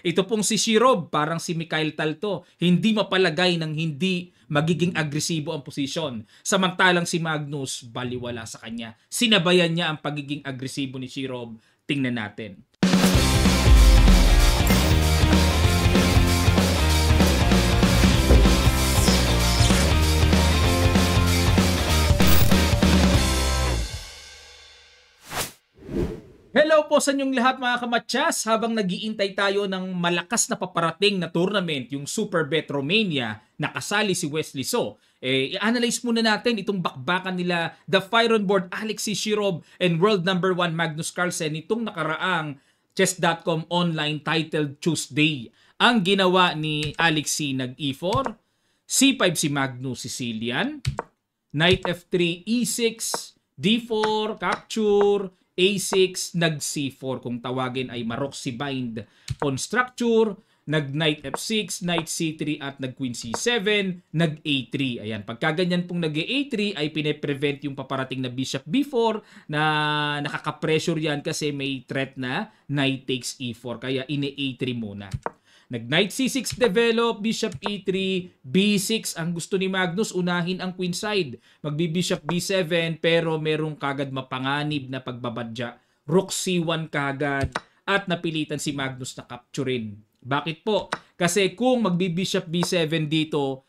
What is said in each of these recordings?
Ito pong si Shirov, parang si Mikhail Tal to, hindi mapalagay ng hindi magiging agresibo ang posisyon. Samantalang si Magnus, baliwala sa kanya. Sinabayan niya ang pagiging agresibo ni Shirov. Tingnan natin. Hello po sa inyong lahat mga kamatsas. Habang nag-iintay tayo ng malakas na paparating na tournament, yung Super Bet Romania, nakasali si Wesley So. I-analyze muna natin itong bakbakan nila, the Fire on Board Alexei Shirov and world number 1 Magnus Carlsen itong nakaraang chess.com online titled Tuesday. Ang ginawa ni Alexei nag-E4, C5 si Magnus Sicilian, Knight F3, E6, D4, capture, A6, nag-C4 kung tawagin ay Maroczy bind pawn structure, nag-Knight F6, Knight C3 at nag-Queen C7, nag-A3. Ayan, pagka ganyan pong nag-A3 ay pine-prevent yung paparating na Bishop B4 na nakaka-pressure yan kasi may threat na Knight takes E4 kaya ine-A3 muna. Nag-Knight C6 develop, Bishop E3, B6. Ang gusto ni Magnus, unahin ang queen side. Magbi-Bishop B7 pero merong kagad mapanganib na pagbabadya. Rook C1 kagad at napilitan si Magnus na capturein. Bakit po? Kasi kung magbi-Bishop B7 dito,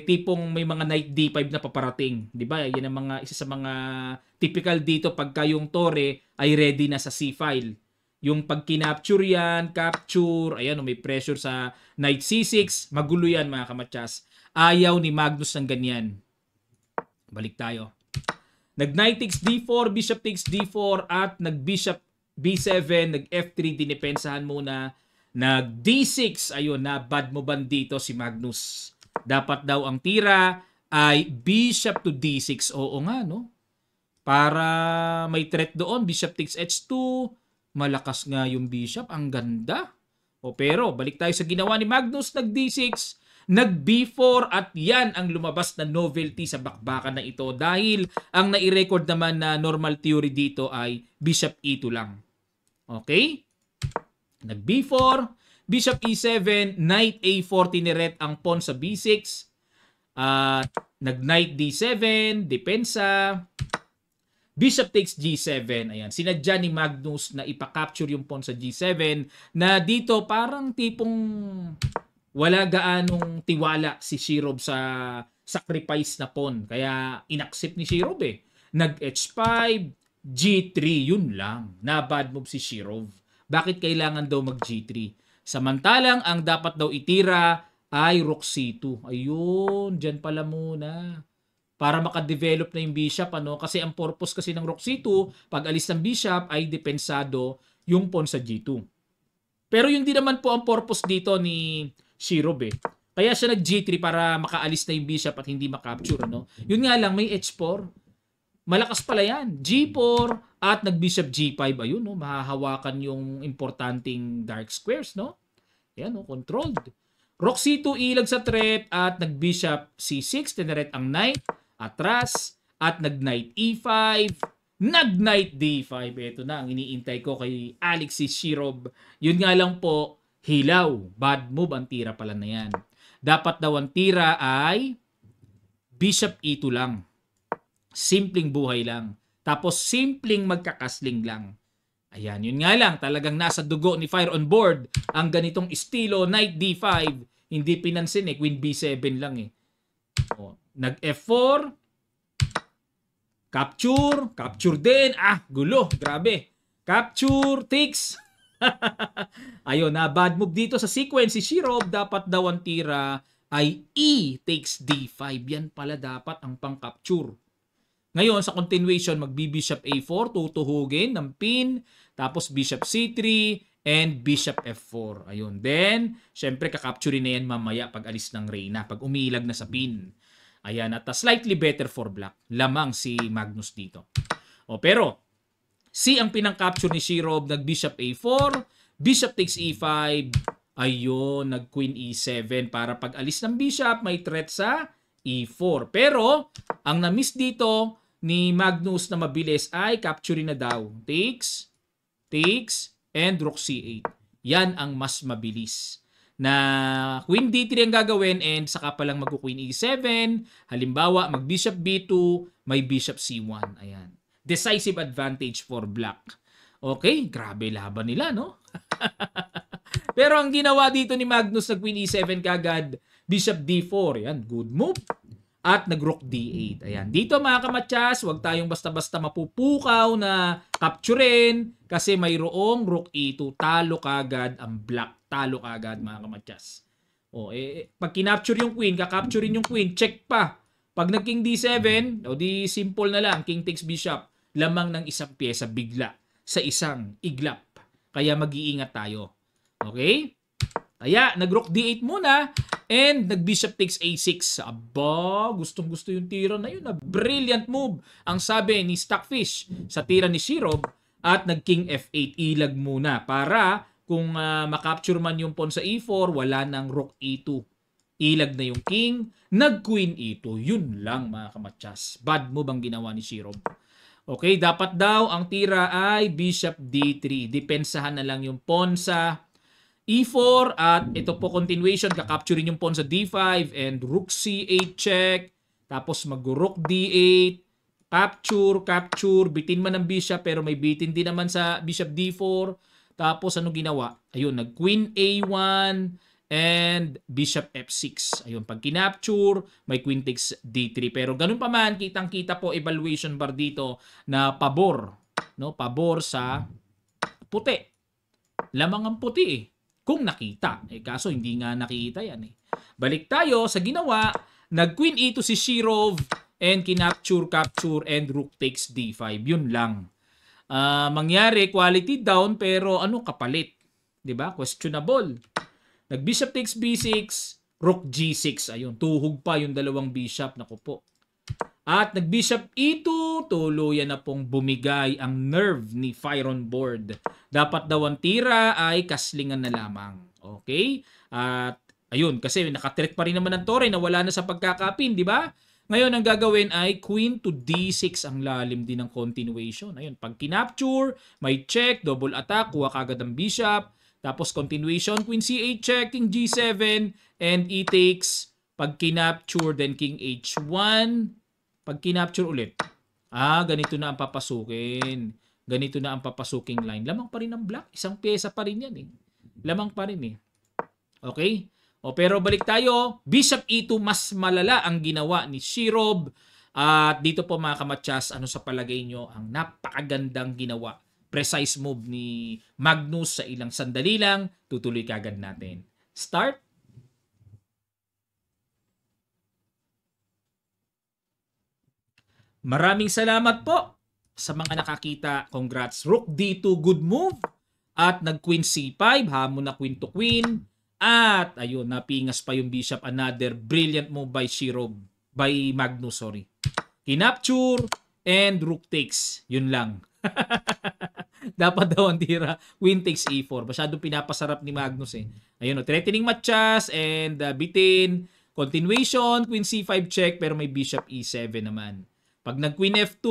tipong may mga Knight D5 na paparating. Di ba? Yan ang isa sa mga typical dito pagka yung Torre ay ready na sa C-file. Yung pag kinapture yan, capture, ayan, may pressure sa Knight C6, magulo yan mga kamatsas. Ayaw ni Magnus ng ganyan. Balik tayo. Nag-Knight takes D4, Bishop takes D4, at nag-Bishop B7, nag-F3, dinipensahan muna. Nag-D6, ayun, na bad mo ban dito si Magnus. Dapat daw ang tira ay Bishop to D6. Oo nga, no? Para may threat doon, Bishop takes H2, malakas nga yung Bishop. Ang ganda. Pero, balik tayo sa ginawa ni Magnus. Nag-D6, nag-B4, at yan ang lumabas na novelty sa bakbakan na ito. Dahil, ang nai-record naman na normal theory dito ay Bishop E2 lang. Okay? Nag-B4, Bishop E7, Knight A4, tiniret ang pawn sa B6. Nag-Knight D7, depensa. Bishop takes G7. Ayan. Sinadya ni Magnus na ipa-capture yung pawn sa G7 na dito parang tipong wala gaanong tiwala si Shirov sa sacrifice na pawn. Kaya inaccept ni Shirov Nag-H5, G3. Yun lang. Na bad move si Shirov. Bakit kailangan daw mag-G3? Samantalang ang dapat daw itira ay Rook C2. Ayun. Dyan pala muna. Para makadevelop na yung bishop, kasi ang purpose kasi ng Rook C2, pag alis ng bishop ay depensado yung pawn sa G2. Pero yung di naman po ang purpose dito ni Shirov Kaya siya nag-G3 para makaalis na yung bishop at hindi makapture. Yun nga lang, may H4. Malakas pala yan. G4 at nag-Bishop G5. Ayun, mahahawakan yung importanteng dark squares. Ayan, controlled. Rook C2 ilag sa threat at nag-Bishop C6. Tineret ang knight. Atras, at nag-Knight E5, nag-Knight D5. Ito na ang iniintay ko kay Alexei Shirov. Yun nga lang po, hilaw. Bad move ang tira pala na yan. Dapat daw ang tira ay Bishop E2 lang. Simpleng buhay lang. Tapos simpleng magkakasling lang. Ayan, yun nga lang. Talagang nasa dugo ni Fire on Board ang ganitong estilo, Knight D5. Hindi pinansin Queen B7 lang Nag-F4, capture din. Gulo, grabe. Capture, takes. Ayun, bad move dito sa sequence si Shirov. Dapat daw ang tira ay E takes D5. Yan pala dapat ang pang-capture. Ngayon, sa continuation, mag-Bishop A4, tutuhugin ng pin, tapos Bishop C3, and Bishop F4. Ayun. Then, syempre, kakapturin na yan mamaya pag alis ng Reyna, pag umilag na sa pin. Ayan, at slightly better for black. Lamang si Magnus dito. Pero, C ang pinang-capture ni Shirov, nag-Bishop A4, Bishop takes E5, ayun, nag-Queen E7 para pag alis ng Bishop, may threat sa E4. Pero, ang na-miss dito ni Magnus na mabilis ay capturing na daw. Takes, and Rook C8. Yan ang mas mabilis. Na Queen D3 ang gagawin and saka pa lang mag-Queen E7. Halimbawa, mag-Bishop B2, may Bishop C1. Ayan. Decisive advantage for Black. Okay, grabe laban nila, no? Pero ang ginawa dito ni Magnus sa Queen E7 kagad, Bishop D4. Yan, good move. At nag-Rook D8. Ayan. Dito mga kamatsas, huwag tayong basta-basta mapupukaw na capturein kasi mayroong Rook E2. Talo kagad ang Black. Talo kagad mga kamatsas. Pag kinapture yung Queen, kakapturein yung Queen, check pa. Pag nag-King D7, di simple na lang, King takes Bishop. Lamang ng isang pyesa bigla sa isang iglap. Kaya mag-iingat tayo. Okay? Kaya nag-Rook D8 muna and nag-Bishop takes A6. Aba, gustong-gusto yung tira na yun. Brilliant move. Ang sabi ni Stockfish sa tira ni Shirov at nag-King F8. Ilag muna para kung makapture man yung pawn sa E4, wala nang Rook E2. Ilag na yung King, nag-Queen E2. Yun lang mga kamatsas. Bad move ang ginawa ni Shirov. Okay, dapat daw ang tira ay Bishop D3. Depensahan na lang yung pawn sa E4 at ito po continuation, kakapturein yung pawn sa D5 and Rook C8 check. Tapos mag-Rook D8, capture, bitin man ng Bishop pero may bitin din naman sa Bishop D4. Tapos ano ginawa? Ayun, nag-Queen A1 and Bishop F6. Ayun, pag kinapture, may Queen takes D3. Pero ganun pa man, kitang-kita po evaluation bar dito na pabor. No? Pabor sa puti. Lamang ang puti eh. Kung nakita. Kaso hindi nga nakita yan eh. Balik tayo sa ginawa. Nag-Queen E2 si Shirov and kinapture, capture, and Rook takes D5. Yun lang. Mangyari, quality down, pero ano kapalit? Diba? Questionable. Nag-Bishop takes B6, Rook G6. Ayun, tuhog pa yung dalawang bishop. Naku po. At nag-Bishop E2, tuluyan na pong bumigay ang nerve ni Fire on board. Dapat daw ang tira ay kaslingan na lamang. Okay? At ayun, kasi nakatrick pa rin naman ng tore na wala na sa pagkakapin, di ba? Ngayon, ang gagawin ay Queen to D6 ang lalim din ng continuation. Ayun, pag kinapture, may check, double attack, kuha kagad ang bishop. Tapos continuation, Queen C8 check, King G7, and E takes. Pag kinapture, then King H1. Pag kinapture ulit, ganito na ang papasukin. Ganito na ang papasuking line. Lamang pa rin ang Black. Isang pyesa pa rin yan eh. Lamang pa rin eh. Okay? Pero balik tayo. Bishop E2, mas malala ang ginawa ni Shirov. At dito po mga kamatsas, ano sa palagay nyo ang napakagandang ginawa? Precise move ni Magnus sa ilang sandali lang. Tutuloy kagad natin. Start. Maraming salamat po sa mga nakakita. Congrats. Rook D2, good move. At nag-Queen C5, hamon na Queen to Queen. At ayun, napingas pa yung Bishop. Another brilliant move by Shirov. By Magnus, sorry. Kinapture and Rook takes. Yun lang. Dapat daw ang tira. Queen takes E4. Masyadong pinapasarap ni Magnus eh. Ayun, threatening matchas and bitin. Continuation, Queen C5 check pero may Bishop E7 naman. Pag nag-Queen F2,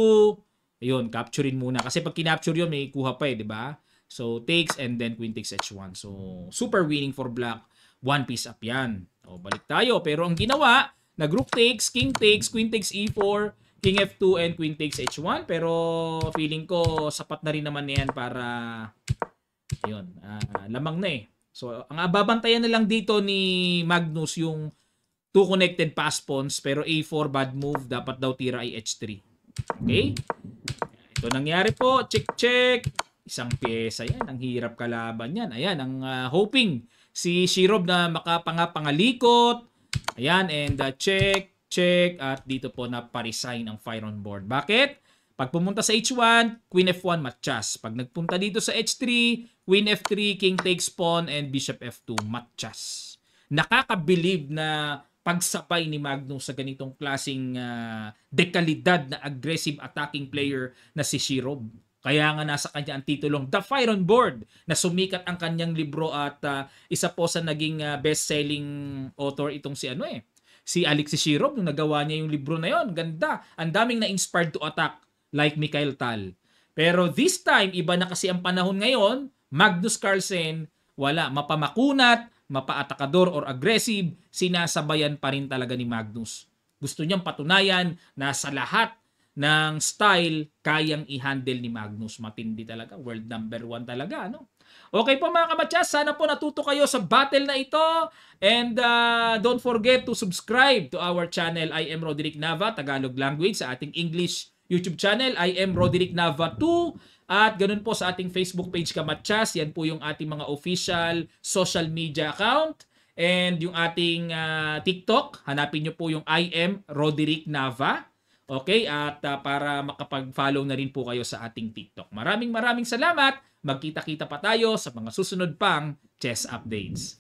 ayun, capturein muna. Kasi pag kinapture yun, may kuha pa eh, di ba? So, takes and then Queen takes H1. So, super winning for Black. One piece up yan. Balik tayo. Pero ang ginawa, nag-Rook takes, King takes, Queen takes E4, King F2, and Queen takes H1. Pero, feeling ko, sapat na rin naman yan para, ayun, lamang na eh. So, ang babantayan na lang dito ni Magnus yung two connected pass pawns pero A4 bad move, dapat daw tira ay H3. Okay? Ito nangyari po, check. Isang pyesa yan, ang hirap kalaban yan. Ayan, ang hoping si Shirov na makapangalikot. Ayan, and check, at dito po na pa-resign ang Fire on board. Bakit? Pag pumunta sa H1, Queen F1 matchas. Pag nagpunta dito sa H3, Queen F3, King takes pawn, and Bishop F2 matchas. Nakakabilib na pagsabay ni Magnus sa ganitong klaseng dekalidad na aggressive attacking player na si Shirov. Kaya nga nasa kanya ang titulong The Fire on Board na sumikat ang kanyang libro at isa po sa naging best-selling author itong si Alexei Shirov nung nagawa niya yung libro na yon. Ganda. Ang daming na-inspired to attack like Mikhail Tal. Pero this time, iba na kasi ang panahon ngayon. Magnus Carlsen wala. Mapamakunat, mapaatakador or aggressive, sinasabayan pa rin talaga ni Magnus. Gusto niyang patunayan na sa lahat ng style, kayang i-handle ni Magnus. Matindi talaga. World number 1 talaga, no? Okay po mga kamatsas, sana po natuto kayo sa battle na ito. And don't forget to subscribe to our channel. I am Roderick Nava, Tagalog language, sa ating English YouTube channel. I am Roderick Nava 2. At ganun po sa ating Facebook page Kamatsas. Yan po yung ating mga official social media account. And yung ating TikTok, hanapin nyo po yung I am Roderick Nava. Okay? At para makapag-follow na rin po kayo sa ating TikTok. Maraming salamat. Magkita-kita pa tayo sa mga susunod pang chess updates.